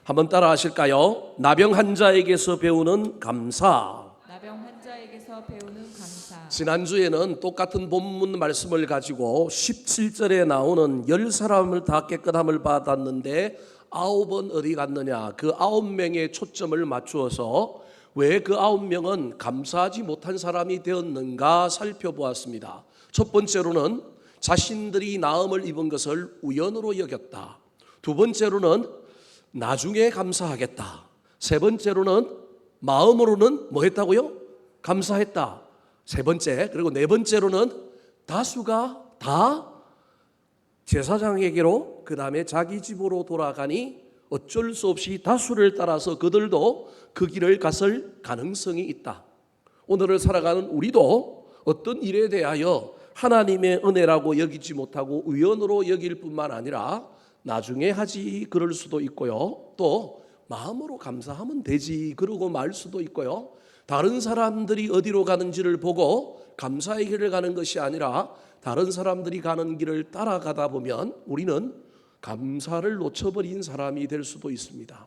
한번 따라 하실까요? 나병 환자에게서 배우는 감사. 나병 환자에게서 배우는 감사. 지난주에는 똑같은 본문 말씀을 가지고 17절에 나오는 10사람을 다 깨끗함을 받았는데 9은 어디 갔느냐, 그 9명의 초점을 맞추어서 왜 그 9명은 감사하지 못한 사람이 되었는가 살펴보았습니다. 첫 번째로는 자신들이 나음을 입은 것을 우연으로 여겼다. 두 번째로는 나중에 감사하겠다. 세 번째로는 마음으로는 뭐 했다고요? 감사했다. 세 번째, 그리고 네 번째로는 다수가 다 제사장에게로, 그 다음에 자기 집으로 돌아가니 어쩔 수 없이 다수를 따라서 그들도 그 길을 갔을 가능성이 있다. 오늘을 살아가는 우리도 어떤 일에 대하여 하나님의 은혜라고 여기지 못하고 우연으로 여길 뿐만 아니라 나중에 하지 그럴 수도 있고요, 또 마음으로 감사하면 되지 그러고 말 수도 있고요, 다른 사람들이 어디로 가는지를 보고 감사의 길을 가는 것이 아니라 다른 사람들이 가는 길을 따라가다 보면 우리는 감사를 놓쳐버린 사람이 될 수도 있습니다.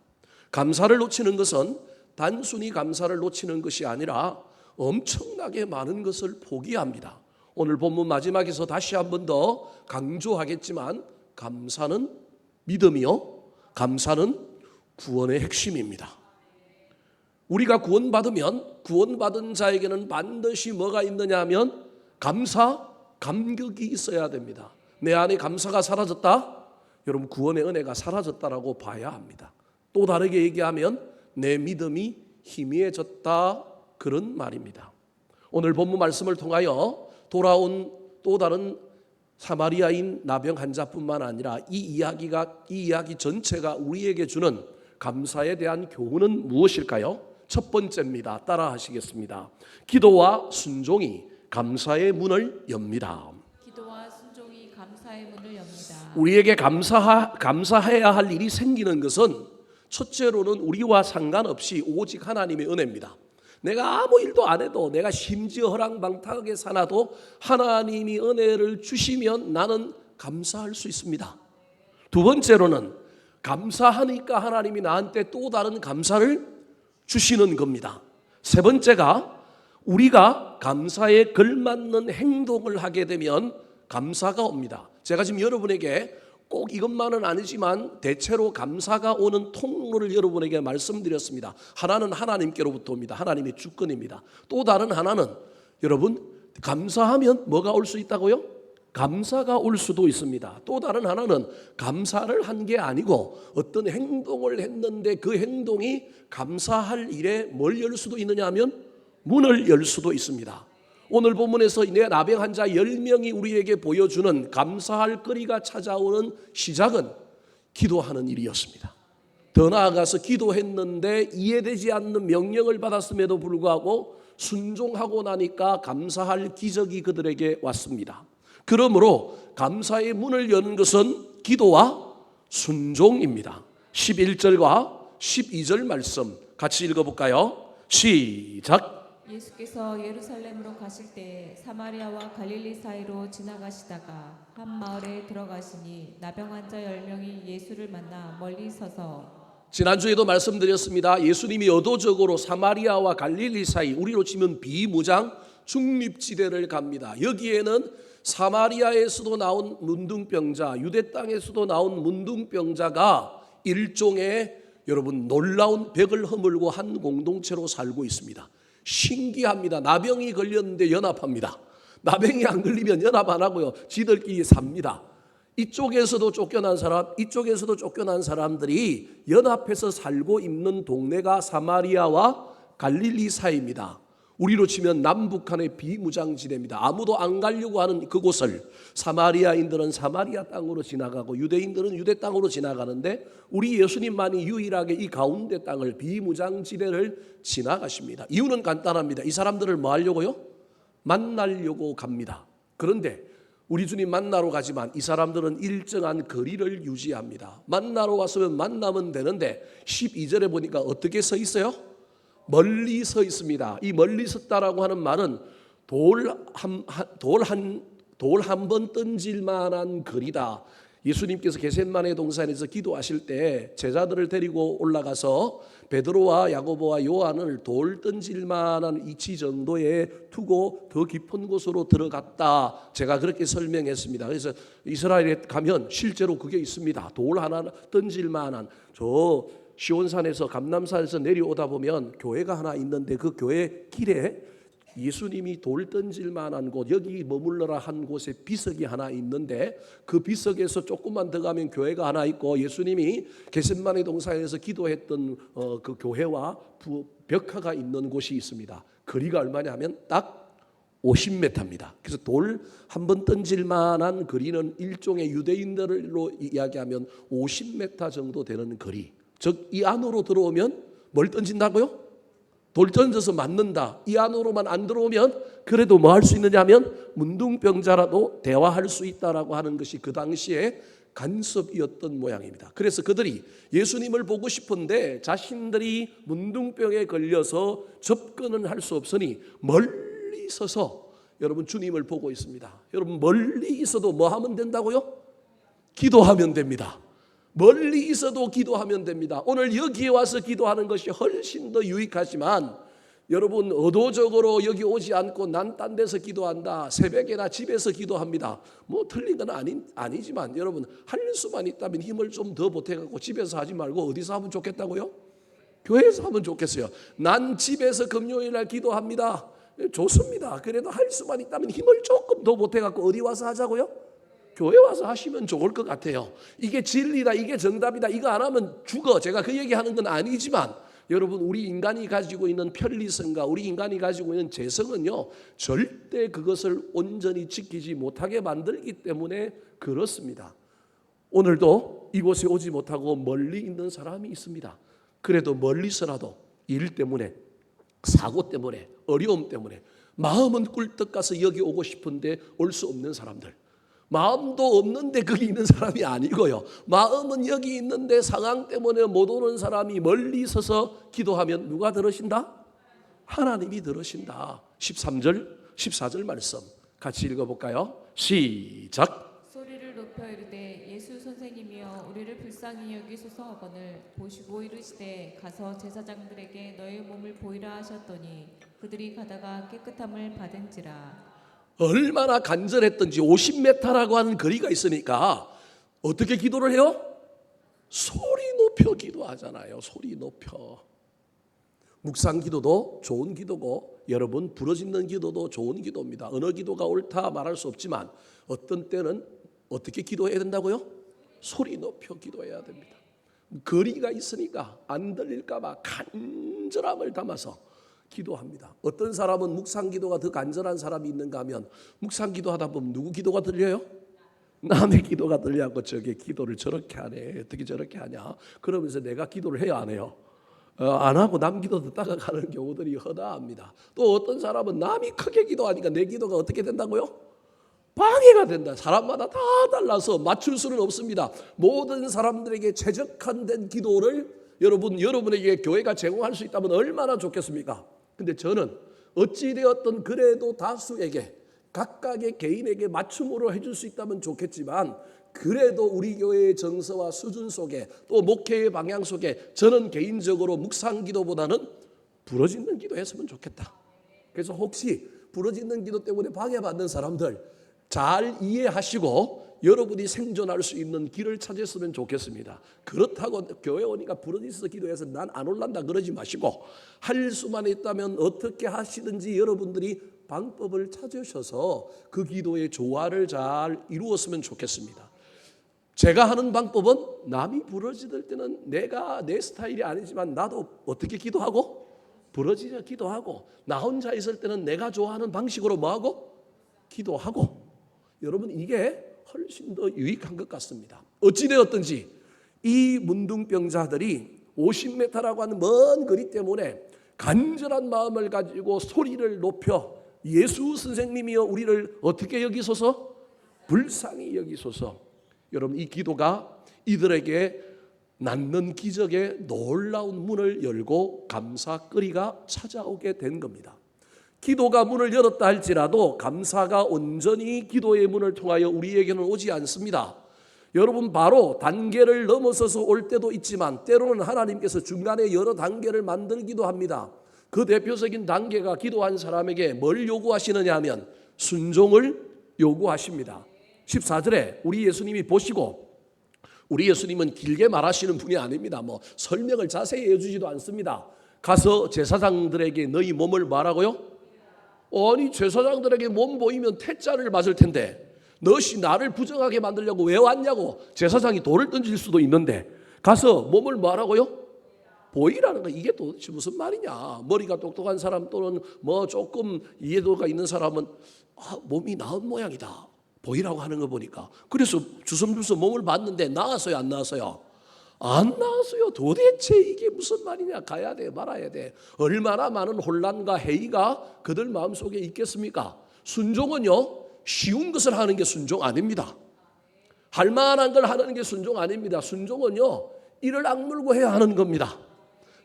감사를 놓치는 것은 단순히 감사를 놓치는 것이 아니라 엄청나게 많은 것을 포기합니다. 오늘 본문 마지막에서 다시 한 번 더 강조하겠지만 감사는 믿음이요, 감사는 구원의 핵심입니다. 우리가 구원받으면 구원받은 자에게는 반드시 뭐가 있느냐 하면 감사, 감격이 있어야 됩니다. 내 안에 감사가 사라졌다? 여러분, 구원의 은혜가 사라졌다라고 봐야 합니다. 또 다르게 얘기하면 내 믿음이 희미해졌다, 그런 말입니다. 오늘 본문 말씀을 통하여 돌아온 또 다른 사마리아인 나병 환자뿐만 아니라 이 이야기 전체가 우리에게 주는 감사에 대한 교훈은 무엇일까요? 첫 번째입니다. 따라 하시겠습니다. 기도와 순종이 감사의 문을 엽니다. 기도와 순종이 감사의 문을 엽니다. 우리에게 감사해야 할 일이 생기는 것은 첫째로는 우리와 상관없이 오직 하나님의 은혜입니다. 내가 아무 일도 안 해도, 내가 심지어 허랑방탕하게 살아도 하나님이 은혜를 주시면 나는 감사할 수 있습니다. 두 번째로는 감사하니까 하나님이 나한테 또 다른 감사를 주시는 겁니다. 세 번째가 우리가 감사에 걸맞는 행동을 하게 되면 감사가 옵니다. 제가 지금 여러분에게 꼭 이것만은 아니지만 대체로 감사가 오는 통로를 여러분에게 말씀드렸습니다. 하나는 하나님께로부터 옵니다. 하나님의 주권입니다. 또 다른 하나는 여러분, 감사하면 뭐가 올 수 있다고요? 감사가 올 수도 있습니다. 또 다른 하나는 감사를 한 게 아니고 어떤 행동을 했는데 그 행동이 감사할 일에 뭘 열 수도 있느냐 하면 문을 열 수도 있습니다. 오늘 본문에서 내 나병 환자 10명이 우리에게 보여주는 감사할 거리가 찾아오는 시작은 기도하는 일이었습니다. 더 나아가서 기도했는데 이해되지 않는 명령을 받았음에도 불구하고 순종하고 나니까 감사할 기적이 그들에게 왔습니다. 그러므로 감사의 문을 여는 것은 기도와 순종입니다. 11절과 12절 말씀 같이 읽어볼까요? 시작. 예수께서 예루살렘으로 가실 때 사마리아와 갈릴리 사이로 지나가시다가 한 마을에 들어가시니 나병 환자 10명이 예수를 만나 멀리 서서, 지난주에도 말씀드렸습니다. 예수님이 의도적으로 사마리아와 갈릴리 사이, 우리로 치면 비무장 중립지대를 갑니다. 여기에는 사마리아에서도 나온 문둥병자, 유대 땅에서도 나온 문둥병자가 일종의 여러분 놀라운 벽을 허물고 한 공동체로 살고 있습니다. 신기합니다. 나병이 걸렸는데 연합합니다. 나병이 안 걸리면 연합 안 하고요, 지들끼리 삽니다. 이쪽에서도 쫓겨난 사람, 이쪽에서도 쫓겨난 사람들이 연합해서 살고 있는 동네가 사마리아와 갈릴리 사이입니다. 우리로 치면 남북한의 비무장지대입니다. 아무도 안 가려고 하는 그곳을 사마리아인들은 사마리아 땅으로 지나가고 유대인들은 유대 땅으로 지나가는데 우리 예수님만이 유일하게 이 가운데 땅을, 비무장지대를 지나가십니다. 이유는 간단합니다. 이 사람들을 뭐 하려고요? 만나려고 갑니다. 그런데 우리 주님 만나러 가지만 이 사람들은 일정한 거리를 유지합니다. 만나러 왔으면 만나면 되는데 12절에 보니까 어떻게 서 있어요? 멀리 서 있습니다. 이 멀리 섰다라고 하는 말은 돌 한 번 던질 만한 거리다. 예수님께서 겟세마네 동산에서 기도하실 때 제자들을 데리고 올라가서 베드로와 야고보와 요한을 돌 던질 만한 위치 정도에 두고 더 깊은 곳으로 들어갔다. 제가 그렇게 설명했습니다. 그래서 이스라엘에 가면 실제로 그게 있습니다. 돌 하나 던질 만한, 저 시온산에서 감람산에서 내려오다 보면 교회가 하나 있는데 그 교회 길에 예수님이 돌 던질 만한 곳, 여기 머물러라 한 곳에 비석이 하나 있는데 그 비석에서 조금만 더 가면 교회가 하나 있고, 예수님이 겟세마네 동산에서 기도했던 그 교회와 벽화가 있는 곳이 있습니다. 거리가 얼마냐 하면 딱 50m입니다. 그래서 돌 한 번 던질 만한 거리는 일종의 유대인들로 이야기하면 50m 정도 되는 거리. 즉 이 안으로 들어오면 뭘 던진다고요? 돌 던져서 맞는다. 이 안으로만 안 들어오면 그래도 뭐 할 수 있느냐 하면 문둥병자라도 대화할 수 있다라고 하는 것이 그 당시에 간섭이었던 모양입니다. 그래서 그들이 예수님을 보고 싶은데 자신들이 문둥병에 걸려서 접근은 할 수 없으니 멀리 서서 여러분 주님을 보고 있습니다. 여러분 멀리 있어도 뭐 하면 된다고요? 기도하면 됩니다. 멀리 있어도 기도하면 됩니다. 오늘 여기에 와서 기도하는 것이 훨씬 더 유익하지만 여러분 의도적으로 여기 오지 않고 난 딴 데서 기도한다, 새벽에나 집에서 기도합니다, 뭐 틀린 건 아니지만 여러분 할 수만 있다면 힘을 좀 더 보태갖고 집에서 하지 말고 어디서 하면 좋겠다고요? 교회에서 하면 좋겠어요. 난 집에서 금요일날 기도합니다. 좋습니다. 그래도 할 수만 있다면 힘을 조금 더 보태갖고 어디 와서 하자고요? 교회 와서 하시면 좋을 것 같아요. 이게 진리다, 이게 정답이다, 이거 안 하면 죽어. 제가 그 얘기하는 건 아니지만 여러분 우리 인간이 가지고 있는 편리성과 우리 인간이 가지고 있는 재성은요 절대 그것을 온전히 지키지 못하게 만들기 때문에 그렇습니다. 오늘도 이곳에 오지 못하고 멀리 있는 사람이 있습니다. 그래도 멀리서라도 일 때문에, 사고 때문에, 어려움 때문에 마음은 꿀떡 가서 여기 오고 싶은데 올 수 없는 사람들, 마음도 없는데 거기 있는 사람이 아니고요, 마음은 여기 있는데 상황 때문에 못 오는 사람이 멀리 서서 기도하면 누가 들으신다? 하나님이 들으신다. 13절 14절 말씀 같이 읽어볼까요? 시작. 소리를 높여 이르되 예수 선생님이여 우리를 불쌍히 여기소서 하거늘 보시고 이르시되 가서 제사장들에게 너의 몸을 보이라 하셨더니 그들이 가다가 깨끗함을 받은지라. 얼마나 간절했던지. 50m라고 하는 거리가 있으니까 어떻게 기도를 해요? 소리 높여 기도하잖아요. 소리 높여. 묵상 기도도 좋은 기도고 여러분 부르짖는 기도도 좋은 기도입니다. 어느 기도가 옳다 말할 수 없지만 어떤 때는 어떻게 기도해야 된다고요? 소리 높여 기도해야 됩니다. 거리가 있으니까 안 들릴까 봐 간절함을 담아서 기도합니다. 어떤 사람은 묵상 기도가 더 간절한 사람이 있는가 하면 묵상 기도하다 보면 누구 기도가 들려요? 남의 기도가 들려갖고 저게 기도를 저렇게 하네, 어떻게 저렇게 하냐 그러면서 내가 기도를 해야 안 해요? 안 하고 남 기도 듣다가 가는 경우들이 허다합니다. 또 어떤 사람은 남이 크게 기도하니까 내 기도가 어떻게 된다고요? 방해가 된다. 사람마다 다 달라서 맞출 수는 없습니다. 모든 사람들에게 최적화된 기도를 여러분에게 교회가 제공할 수 있다면 얼마나 좋겠습니까? 근데 저는 어찌되었든 그래도 다수에게 각각의 개인에게 맞춤으로 해줄 수 있다면 좋겠지만 그래도 우리 교회의 정서와 수준 속에 또 목회의 방향 속에 저는 개인적으로 묵상 기도보다는 부르짖는 기도 했으면 좋겠다. 그래서 혹시 부르짖는 기도 때문에 방해받는 사람들 잘 이해하시고 여러분이 생존할 수 있는 길을 찾았으면 좋겠습니다. 그렇다고 교회 오니까 부르짖어서 기도해서 난 안 올란다 그러지 마시고 할 수만 있다면 어떻게 하시든지 여러분들이 방법을 찾으셔서 그 기도의 조화를 잘 이루었으면 좋겠습니다. 제가 하는 방법은 남이 부르짖을 때는 내가 내 스타일이 아니지만 나도 어떻게 기도하고 부르짖어 기도하고 나 혼자 있을 때는 내가 좋아하는 방식으로 뭐하고 기도하고 여러분 이게 훨씬 더 유익한 것 같습니다. 어찌되었든지 이 문둥병자들이 50m라고 하는 먼 거리 때문에 간절한 마음을 가지고 소리를 높여 예수 선생님이여 우리를 어떻게 여기소서? 불쌍히 여기소서. 여러분 이 기도가 이들에게 낳는 기적의 놀라운 문을 열고 감사거리가 찾아오게 된 겁니다. 기도가 문을 열었다 할지라도 감사가 온전히 기도의 문을 통하여 우리에게는 오지 않습니다. 여러분 바로 단계를 넘어서서 올 때도 있지만 때로는 하나님께서 중간에 여러 단계를 만들기도 합니다. 그 대표적인 단계가 기도한 사람에게 뭘 요구하시느냐 하면 순종을 요구하십니다. 14절에 우리 예수님이 보시고, 우리 예수님은 길게 말하시는 분이 아닙니다. 뭐 설명을 자세히 해주지도 않습니다. 가서 제사장들에게 너희 몸을 말하고요. 아니 제사장들에게 몸 보이면 태자를 맞을 텐데 너시 나를 부정하게 만들려고 왜 왔냐고 제사장이 돌을 던질 수도 있는데 가서 몸을 말하고요. 보이라는 거 이게 도대체 무슨 말이냐. 머리가 똑똑한 사람 또는 뭐 조금 이해도가 있는 사람은 몸이 나은 모양이다. 보이라고 하는 거 보니까. 그래서 주섬주섬 몸을 봤는데 나았어요 안 나았어요? 안 나왔어요. 도대체 이게 무슨 말이냐. 가야 돼 말아야 돼. 얼마나 많은 혼란과 회의가 그들 마음속에 있겠습니까? 순종은요 쉬운 것을 하는 게 순종 아닙니다. 할 만한 걸 하는 게 순종 아닙니다. 순종은요 이를 악물고 해야 하는 겁니다.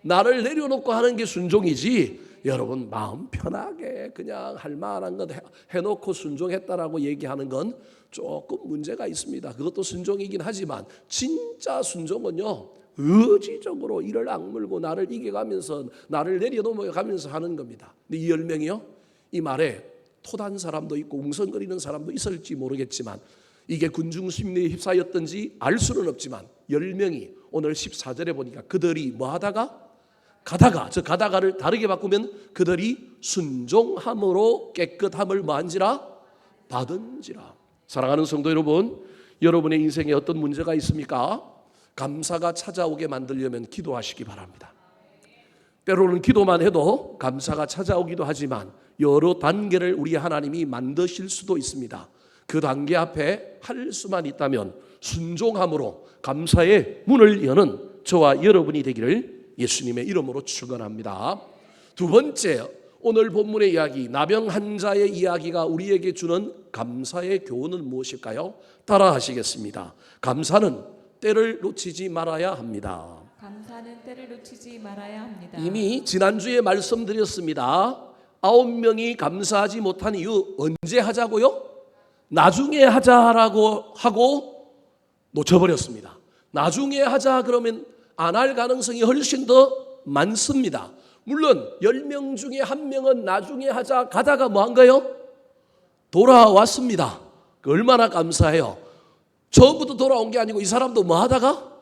나를 내려놓고 하는 게 순종이지, 여러분 마음 편하게 그냥 할 만한 것 해놓고 순종했다라고 얘기하는 건 조금 문제가 있습니다. 그것도 순종이긴 하지만 진짜 순종은요 의지적으로 이를 악물고 나를 이겨가면서 나를 내려놓아가면서 하는 겁니다. 근데 이 10명이요 이 말에 토단 사람도 있고 웅성거리는 사람도 있을지 모르겠지만 이게 군중심리에 휩싸였던지 알 수는 없지만 10명이 오늘 14절에 보니까 그들이 뭐 하다가 가다가, 저 가다가를 다르게 바꾸면 그들이 순종함으로 깨끗함을 뭐한지라 받은지라. 사랑하는 성도 여러분, 여러분의 인생에 어떤 문제가 있습니까? 감사가 찾아오게 만들려면 기도하시기 바랍니다. 때로는 기도만 해도 감사가 찾아오기도 하지만 여러 단계를 우리 하나님이 만드실 수도 있습니다. 그 단계 앞에 할 수만 있다면 순종함으로 감사의 문을 여는 저와 여러분이 되기를 예수님의 이름으로 축원합니다. 두 번째, 오늘 본문의 이야기, 나병 환자의 이야기가 우리에게 주는 감사의 교훈은 무엇일까요? 따라 하시겠습니다. 감사는 때를 놓치지 말아야 합니다. 감사는 때를 놓치지 말아야 합니다. 이미 지난주에 말씀드렸습니다. 9명이 감사하지 못한 이유 언제 하자고요? 나중에 하자라고 하고 놓쳐버렸습니다. 나중에 하자 그러면 안 할 가능성이 훨씬 더 많습니다. 물론 10명 중에 1명은 나중에 하자 가다가 뭐 한 거예요? 돌아왔습니다. 얼마나 감사해요. 처음부터 돌아온 게 아니고 이 사람도 뭐 하다가?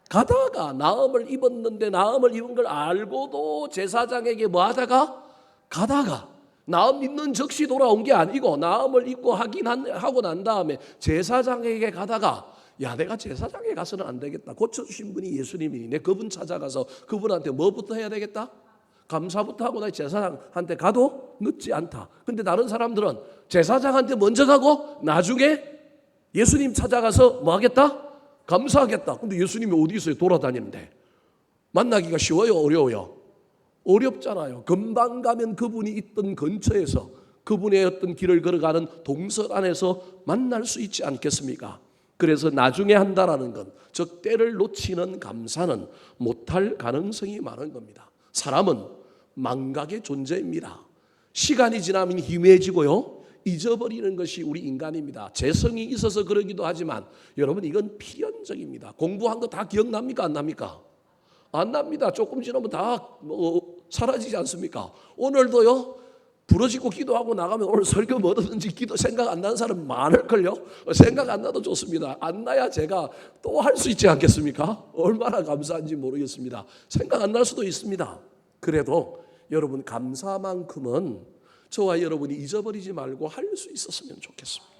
가다가 나음을 입었는데 나음을 입은 걸 알고도 제사장에게 뭐 하다가? 가다가 나음 입는 즉시 돌아온 게 아니고 나음을 입고 하고 난 다음에 제사장에게 가다가 야 내가 제사장에 가서는 안 되겠다. 고쳐주신 분이 예수님이니 내 그분 찾아가서 그분한테 뭐부터 해야 되겠다? 감사부터 하고 나 제사장한테 가도 늦지 않다. 근데 다른 사람들은 제사장한테 먼저 가고 나중에 예수님 찾아가서 뭐 하겠다? 감사하겠다. 근데 예수님이 어디 있어요? 돌아다니는데. 만나기가 쉬워요? 어려워요? 어렵잖아요. 금방 가면 그분이 있던 근처에서 그분의 어떤 길을 걸어가는 동선 안에서 만날 수 있지 않겠습니까? 그래서 나중에 한다라는 건, 즉 때를 놓치는 감사는 못할 가능성이 많은 겁니다. 사람은 망각의 존재입니다. 시간이 지나면 희미해지고요. 잊어버리는 것이 우리 인간입니다. 재성이 있어서 그러기도 하지만 여러분 이건 필연적입니다. 공부한 거 다 기억납니까? 안 납니까? 안 납니다. 조금 지나면 다 사라지지 않습니까? 오늘도요. 부러지고 기도하고 나가면 오늘 설교 뭐 듣는지 기도 생각 안 나는 사람 많을걸요. 생각 안 나도 좋습니다. 안 나야 제가 또 할 수 있지 않겠습니까? 얼마나 감사한지 모르겠습니다. 생각 안 날 수도 있습니다. 그래도 여러분 감사만큼은 저와 여러분이 잊어버리지 말고 할 수 있었으면 좋겠습니다.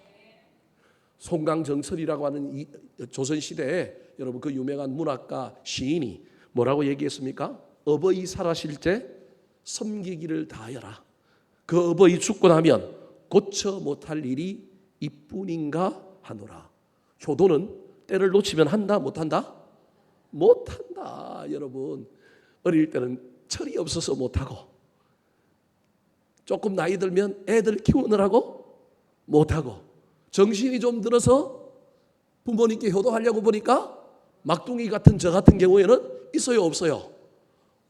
송강정철이라고 하는 이 조선시대에 여러분 그 유명한 문학가 시인이 뭐라고 얘기했습니까? 어버이 살아실 때 섬기기를 다하여라. 그 어버이 죽고 나면 고쳐 못할 일이 이뿐인가 하노라. 효도는 때를 놓치면 한다 못한다? 못한다. 여러분 어릴 때는 철이 없어서 못하고 조금 나이 들면 애들 키우느라고 못하고 정신이 좀 들어서 부모님께 효도하려고 보니까 막둥이 같은 저 같은 경우에는 있어요 없어요?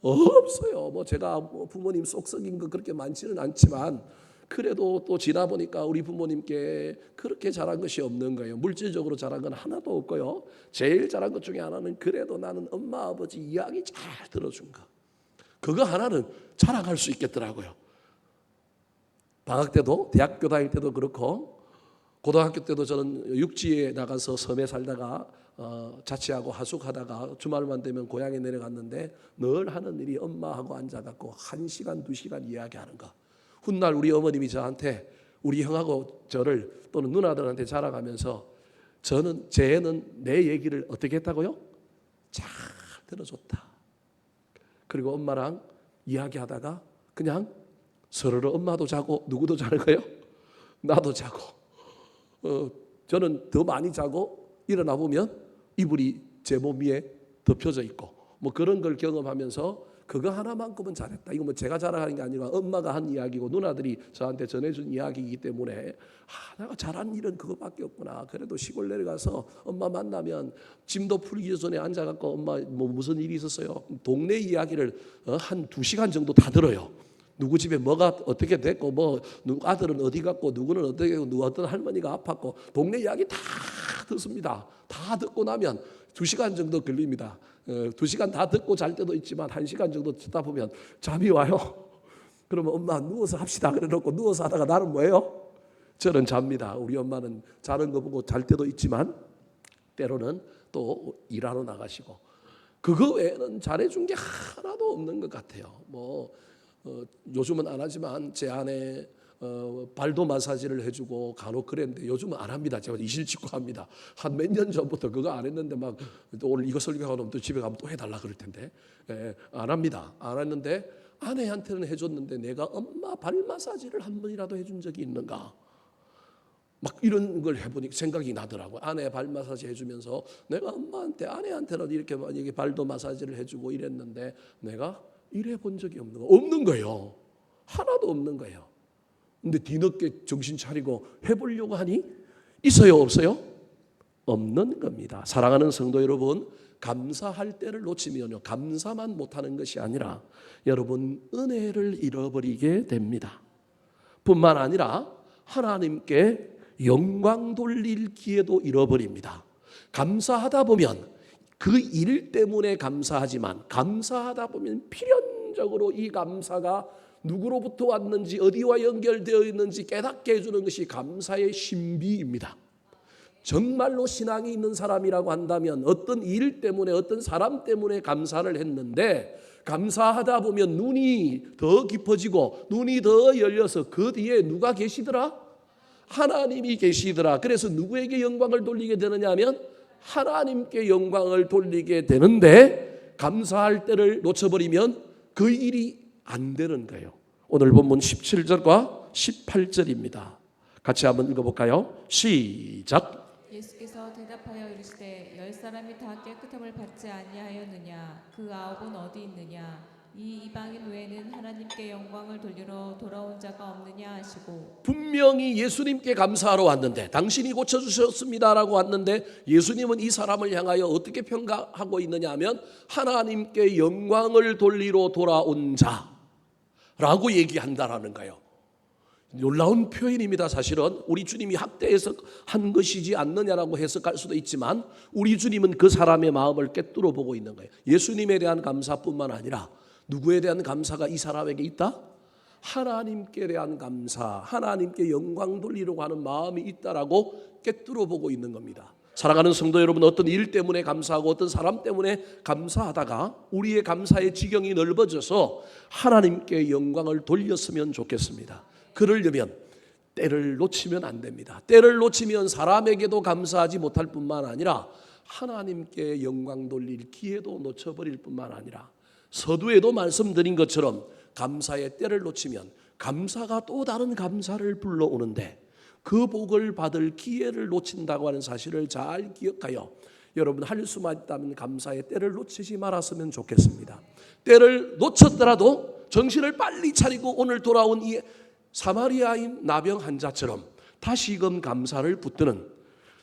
없어요. 뭐 제가 부모님 속 썩인 거 그렇게 많지는 않지만 그래도 또 지나 보니까 우리 부모님께 그렇게 잘한 것이 없는 거예요. 물질적으로 잘한 건 하나도 없고요. 제일 잘한 것 중에 하나는 그래도 나는 엄마 아버지 이야기 잘 들어준 거. 그거 하나는 자랑할 수 있겠더라고요. 방학 때도 대학교 다닐 때도 그렇고 고등학교 때도 저는 육지에 나가서 섬에 살다가 자취하고 하숙하다가 주말만 되면 고향에 내려갔는데 늘 하는 일이 엄마하고 앉아갖고 1시간 2시간 이야기하는 거. 훗날 우리 어머님이 저한테 우리 형하고 저를 또는 누나들한테 자랑하면서 쟤는 내 얘기를 어떻게 했다고요? 잘 들어줬다. 그리고 엄마랑 이야기하다가 그냥 서로를 엄마도 자고 누구도 자는 거예요? 나도 자고 저는 더 많이 자고 일어나 보면 이불이 제 몸 위에 덮여져 있고 뭐 그런 걸 경험하면서 그거 하나만큼은 잘했다. 이거 뭐 제가 자랑하는 게 아니라 엄마가 한 이야기고 누나들이 저한테 전해준 이야기이기 때문에 내가 잘한 일은 그거밖에 없구나. 그래도 시골 내려가서 엄마 만나면 짐도 풀기 전에 앉아갖고 엄마 뭐 무슨 일이 있었어요? 동네 이야기를 한 2시간 정도 다 들어요. 누구 집에 뭐가 어떻게 됐고 뭐 누구 아들은 어디 갔고 누구는 어떻게 했고 누구 어떤 할머니가 아팠고 동네 이야기 다 듣습니다. 다 듣고 나면 2시간 정도 걸립니다. 2시간 다 듣고 잘 때도 있지만 1시간 정도 듣다 보면 잠이 와요. 그러면 엄마 누워서 합시다 그래놓고 누워서 하다가 나는 뭐예요? 저는 잡니다. 우리 엄마는 자는 거 보고 잘 때도 있지만 때로는 또 일하러 나가시고 그거 외에는 잘해준 게 하나도 없는 것 같아요. 요즘은 안 하지만 제 아내 발도 마사지를 해주고 간혹 그랬는데 요즘은 안 합니다. 제가 이실직고 합니다. 한 몇 년 전부터 그거 안 했는데 막 또 오늘 이거 설교하고 나면 또 집에 가면 또 해달라 그럴 텐데 안 합니다. 안 했는데 아내한테는 해줬는데 내가 엄마 발 마사지를 한 번이라도 해준 적이 있는가? 막 이런 걸 해보니까 생각이 나더라고요. 아내 발 마사지 해주면서 내가 아내한테는 이렇게 발도 마사지를 해주고 이랬는데 내가 이래 본 적이 없는 거예요. 하나도 없는 거예요. 근데 뒤늦게 정신 차리고 해보려고 하니 있어요, 없어요? 없는 겁니다. 사랑하는 성도 여러분, 감사할 때를 놓치면요, 감사만 못하는 것이 아니라 여러분 은혜를 잃어버리게 됩니다. 뿐만 아니라 하나님께 영광 돌릴 기회도 잃어버립니다. 감사하다 보면 그 일 때문에 감사하지만 감사하다 보면 필연적으로 이 감사가 누구로부터 왔는지 어디와 연결되어 있는지 깨닫게 해주는 것이 감사의 신비입니다. 정말로 신앙이 있는 사람이라고 한다면 어떤 일 때문에 어떤 사람 때문에 감사를 했는데 감사하다 보면 눈이 더 깊어지고 눈이 더 열려서 그 뒤에 누가 계시더라? 하나님이 계시더라. 그래서 누구에게 영광을 돌리게 되느냐 하면 하나님께 영광을 돌리게 되는데 감사할 때를 놓쳐버리면 그 일이 안 되는 거예요. 오늘 본문 17절과 18절입니다. 같이 한번 읽어볼까요? 시작. 예수께서 대답하여 이르시되 10사람이 다 깨끗함을 받지 아니하였느냐? 그 9은 어디 있느냐? 이 이방인 외에는 하나님께 영광을 돌리러 돌아온 자가 없느냐 하시고 분명히 예수님께 감사하러 왔는데 당신이 고쳐주셨습니다라고 왔는데 예수님은 이 사람을 향하여 어떻게 평가하고 있느냐 하면 하나님께 영광을 돌리러 돌아온 자라고 얘기한다라는 거예요. 놀라운 표현입니다. 사실은 우리 주님이 학대해서 한 것이지 않느냐라고 해석할 수도 있지만 우리 주님은 그 사람의 마음을 꿰뚫어 보고 있는 거예요. 예수님에 대한 감사뿐만 아니라 누구에 대한 감사가 이 사람에게 있다? 하나님께 대한 감사, 하나님께 영광 돌리려고 하는 마음이 있다라고 꿰뚫어 보고 있는 겁니다. 사랑하는 성도 여러분, 어떤 일 때문에 감사하고 어떤 사람 때문에 감사하다가 우리의 감사의 지경이 넓어져서 하나님께 영광을 돌렸으면 좋겠습니다. 그러려면 때를 놓치면 안 됩니다. 때를 놓치면 사람에게도 감사하지 못할 뿐만 아니라 하나님께 영광 돌릴 기회도 놓쳐버릴 뿐만 아니라 서두에도 말씀드린 것처럼 감사의 때를 놓치면 감사가 또 다른 감사를 불러오는데 그 복을 받을 기회를 놓친다고 하는 사실을 잘 기억하여 여러분 할 수만 있다면 감사의 때를 놓치지 말았으면 좋겠습니다. 때를 놓쳤더라도 정신을 빨리 차리고 오늘 돌아온 이 사마리아인 나병 환자처럼 다시금 감사를 붙드는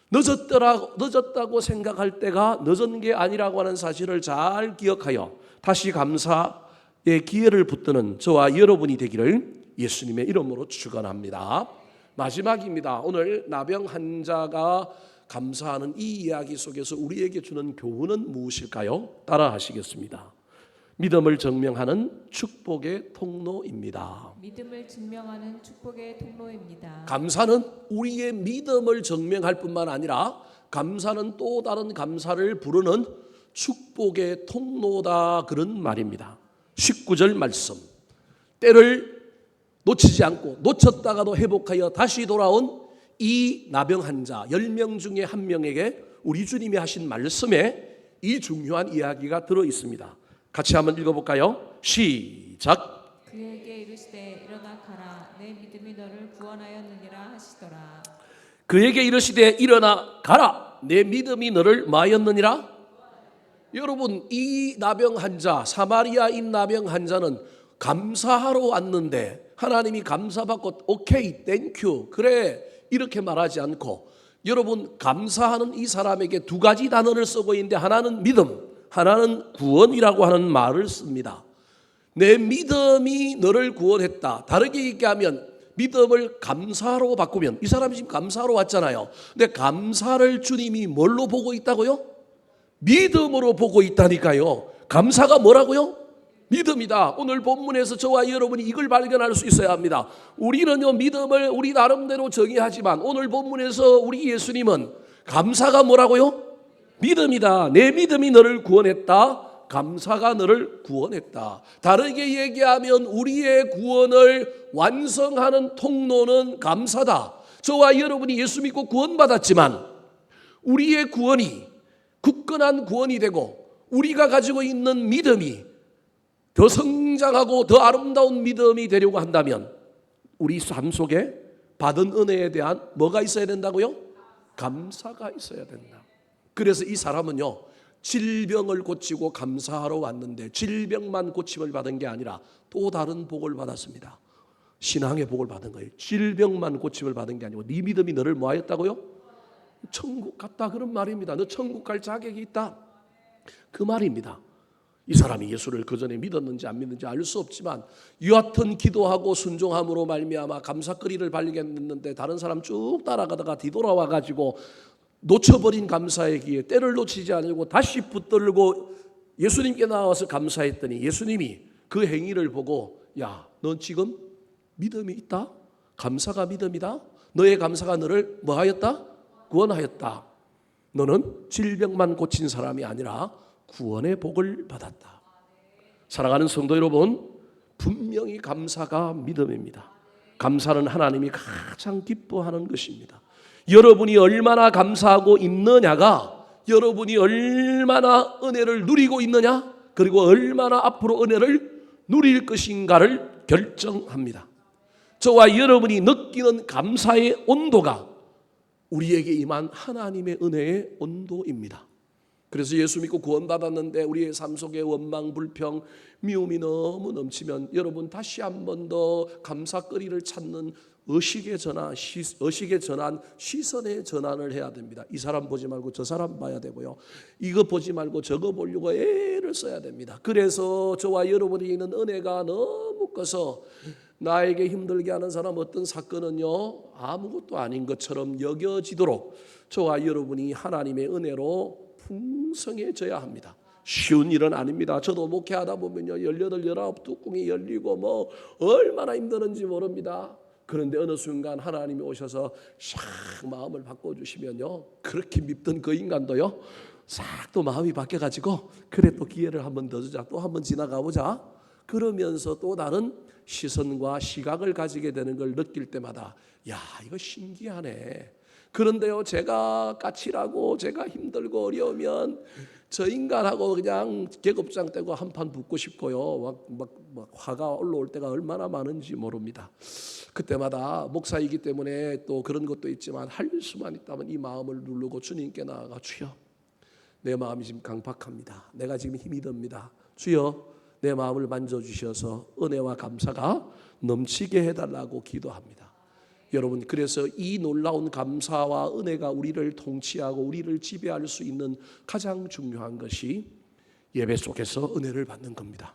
늦었다고 생각할 때가 늦은 게 아니라고 하는 사실을 잘 기억하여 다시 감사의 기회를 붙드는 저와 여러분이 되기를 예수님의 이름으로 축원합니다. 마지막입니다. 오늘 나병 환자가 감사하는 이 이야기 속에서 우리에게 주는 교훈은 무엇일까요? 따라 하시겠습니다. 믿음을 증명하는 축복의 통로입니다. 믿음을 증명하는 축복의 통로입니다. 감사는 우리의 믿음을 증명할 뿐만 아니라 감사는 또 다른 감사를 부르는 축복의 통로다, 그런 말입니다. 19절 말씀, 때를 놓치지 않고 놓쳤다가도 회복하여 다시 돌아온 이 나병 환자 10명 중에 한 명에게 우리 주님이 하신 말씀에 이 중요한 이야기가 들어 있습니다. 같이 한번 읽어볼까요? 시작. 그에게 이르시되 일어나 가라, 내 믿음이 너를 구원하였느니라 하시더라. 그에게 이르시되 일어나 가라, 내 믿음이 너를 뭐하였느니라. 여러분, 이 나병 환자, 사마리아인 나병 환자는 감사하러 왔는데 하나님이 감사받고 오케이 땡큐 그래 이렇게 말하지 않고, 여러분, 감사하는 이 사람에게 두 가지 단어를 쓰고 있는데 하나는 믿음, 하나는 구원이라고 하는 말을 씁니다. 내 믿음이 너를 구원했다. 다르게 얘기하면 믿음을 감사로 바꾸면, 이 사람이 지금 감사로 왔잖아요. 근데 감사를 주님이 뭘로 보고 있다고요? 믿음으로 보고 있다니까요. 감사가 뭐라고요? 믿음이다. 오늘 본문에서 저와 여러분이 이걸 발견할 수 있어야 합니다. 우리는요, 믿음을 우리 나름대로 정의하지만 오늘 본문에서 우리 예수님은 감사가 뭐라고요? 믿음이다. 내 믿음이 너를 구원했다. 감사가 너를 구원했다. 다르게 얘기하면 우리의 구원을 완성하는 통로는 감사다. 저와 여러분이 예수 믿고 구원받았지만 우리의 구원이 굳건한 구원이 되고 우리가 가지고 있는 믿음이 더 성장하고 더 아름다운 믿음이 되려고 한다면 우리 삶 속에 받은 은혜에 대한 뭐가 있어야 된다고요? 감사가 있어야 된다. 그래서 이 사람은요, 질병을 고치고 감사하러 왔는데 질병만 고침을 받은 게 아니라 또 다른 복을 받았습니다. 신앙의 복을 받은 거예요. 질병만 고침을 받은 게 아니고 네 믿음이 너를 뭐 하였다고요? 천국 갔다, 그런 말입니다. 너 천국 갈 자격이 있다, 그 말입니다. 이 사람이 예수를 그전에 믿었는지 안 믿는지 알 수 없지만 여하튼 기도하고 순종함으로 말미암아 감사거리를 발견했는데 다른 사람 쭉 따라가다가 뒤돌아와 가지고 놓쳐버린 감사의 기회, 때를 놓치지 않으려고 다시 붙들고 예수님께 나와서 감사했더니 예수님이 그 행위를 보고, 야, 넌 지금 믿음이 있다? 감사가 믿음이다? 너의 감사가 너를 뭐하였다? 구원하였다. 너는 질병만 고친 사람이 아니라 구원의 복을 받았다. 사랑하는 성도 여러분, 분명히 감사가 믿음입니다. 감사는 하나님이 가장 기뻐하는 것입니다. 여러분이 얼마나 감사하고 있느냐가 여러분이 얼마나 은혜를 누리고 있느냐, 그리고 얼마나 앞으로 은혜를 누릴 것인가를 결정합니다. 저와 여러분이 느끼는 감사의 온도가 우리에게 임한 하나님의 은혜의 온도입니다. 그래서 예수 믿고 구원받았는데 우리의 삶 속에 원망, 불평, 미움이 너무 넘치면 여러분 다시 한 번 더 감사거리를 찾는 의식의 전환, 시선의 전환을 해야 됩니다. 이 사람 보지 말고 저 사람 봐야 되고요. 이거 보지 말고 저거 보려고 애를 써야 됩니다. 그래서 저와 여러분이 있는 은혜가 너무 커서 나에게 힘들게 하는 사람 어떤 사건은요, 아무것도 아닌 것처럼 여겨지도록 저와 여러분이 하나님의 은혜로 풍성해져야 합니다. 쉬운 일은 아닙니다. 저도 목회하다 보면요, 18, 19 뚜껑이 열리고 뭐 얼마나 힘드는지 모릅니다. 그런데 어느 순간 하나님이 오셔서 샥 마음을 바꿔주시면요, 그렇게 밉던 그 인간도요 싹 또 마음이 바뀌어가지고 그래 또 기회를 한번 더 주자, 또 한번 지나가 보자, 그러면서 또 다른 시선과 시각을 가지게 되는 걸 느낄 때마다 야, 이거 신기하네. 그런데요, 제가 까칠하고 제가 힘들고 어려우면 저 인간하고 그냥 계급장 떼고 한판 붙고 싶고요. 막 화가 올라올 때가 얼마나 많은지 모릅니다. 그때마다 목사이기 때문에 또 그런 것도 있지만 할 수만 있다면 이 마음을 누르고 주님께 나아가, 주여, 내 마음이 지금 강팍합니다. 내가 지금 힘이 듭니다. 주여, 내 마음을 만져주셔서 은혜와 감사가 넘치게 해달라고 기도합니다. 여러분, 그래서 이 놀라운 감사와 은혜가 우리를 통치하고 우리를 지배할 수 있는 가장 중요한 것이 예배 속에서 은혜를 받는 겁니다.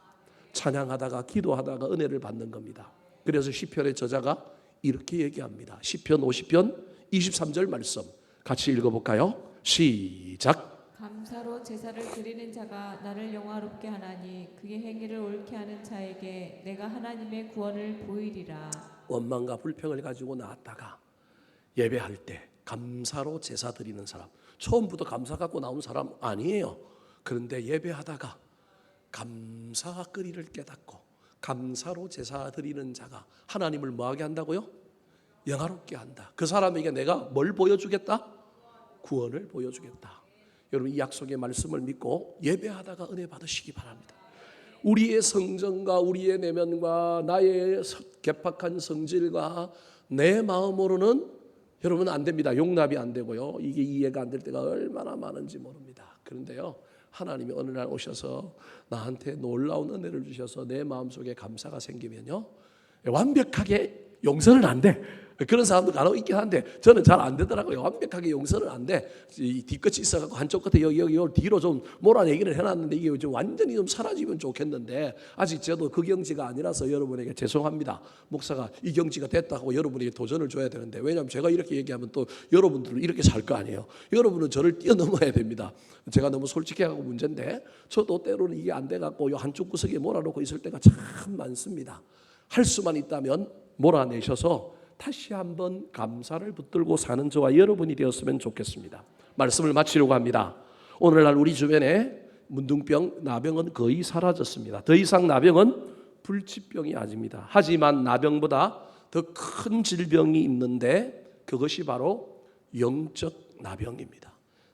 찬양하다가 기도하다가 은혜를 받는 겁니다. 그래서 시편의 저자가 이렇게 얘기합니다. 시편 50편 23절 말씀 같이 읽어볼까요? 시작. 감사로 제사를 드리는 자가 나를 영화롭게 하나니 그의 행위를 옳게 하는 자에게 내가 하나님의 구원을 보이리라. 원망과 불평을 가지고 나왔다가 예배할 때 감사로 제사 드리는 사람, 처음부터 감사 갖고 나온 사람 아니에요. 그런데 예배하다가 감사 끓이를 깨닫고 감사로 제사 드리는 자가 하나님을 뭐하게 한다고요? 영화롭게 한다. 그 사람에게 내가 뭘 보여주겠다? 구원을 보여주겠다. 여러분, 이 약속의 말씀을 믿고 예배하다가 은혜 받으시기 바랍니다. 우리의 성정과 우리의 내면과 나의 개팍한 성질과 내 마음으로는 여러분 안 됩니다. 용납이 안 되고요. 이게 이해가 안 될 때가 얼마나 많은지 모릅니다. 그런데요, 하나님이 어느 날 오셔서 나한테 놀라운 은혜를 주셔서 내 마음속에 감사가 생기면요, 완벽하게 용서는 안 돼. 그런 사람도 간혹 있긴 한데 저는 잘 안 되더라고요. 완벽하게 용서는 안 돼. 이 뒤끝이 있어갖고 한쪽 끝에 여기 뒤로 좀 몰아내기를 해놨는데 이게 좀 완전히 좀 사라지면 좋겠는데 아직 저도 그 경지가 아니라서 여러분에게 죄송합니다. 목사가 이 경지가 됐다고 여러분에게 도전을 줘야 되는데, 왜냐하면 제가 이렇게 얘기하면 또 여러분들은 이렇게 살 거 아니에요. 여러분은 저를 뛰어넘어야 됩니다. 제가 너무 솔직해하고 문제인데 저도 때로는 이게 안 돼갖고 요 한쪽 구석에 몰아놓고 있을 때가 참 많습니다. 할 수만 있다면 몰아내셔서 다시 한번 감사를 붙들고 사는 저와 여러분이 되었으면 좋겠습니다. 말씀을 마치려고 합니다. 오늘날 우리 주변에 문둥병, 나병은 거의 사라졌습니다. 더 이상 나병은 불치병이 아닙니다. 하지만 나병보다 더 큰 질병이 있는데 그것이 바로 영적 나병입니다.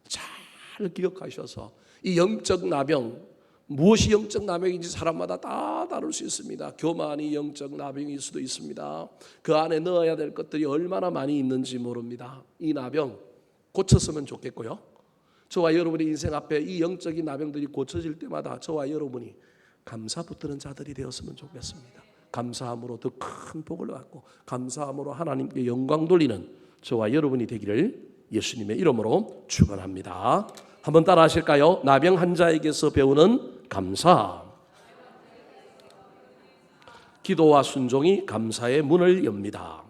잘 기억하셔서 이 영적 나병, 무엇이 영적 나병인지 사람마다 다 다를 수 있습니다. 교만이 영적 나병일 수도 있습니다. 그 안에 넣어야 될 것들이 얼마나 많이 있는지 모릅니다. 이 나병 고쳤으면 좋겠고요. 저와 여러분의 인생 앞에 이 영적인 나병들이 고쳐질 때마다 저와 여러분이 감사 붙드는 자들이 되었으면 좋겠습니다. 감사함으로 더 큰 복을 받고 감사함으로 하나님께 영광 돌리는 저와 여러분이 되기를 예수님의 이름으로 축원합니다. 한번 따라 하실까요? 나병 환자에게서 배우는 감사. 기도와 순종이 감사의 문을 엽니다.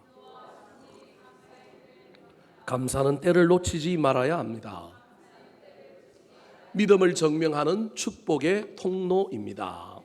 감사는 때를 놓치지 말아야 합니다. 믿음을 증명하는 축복의 통로입니다.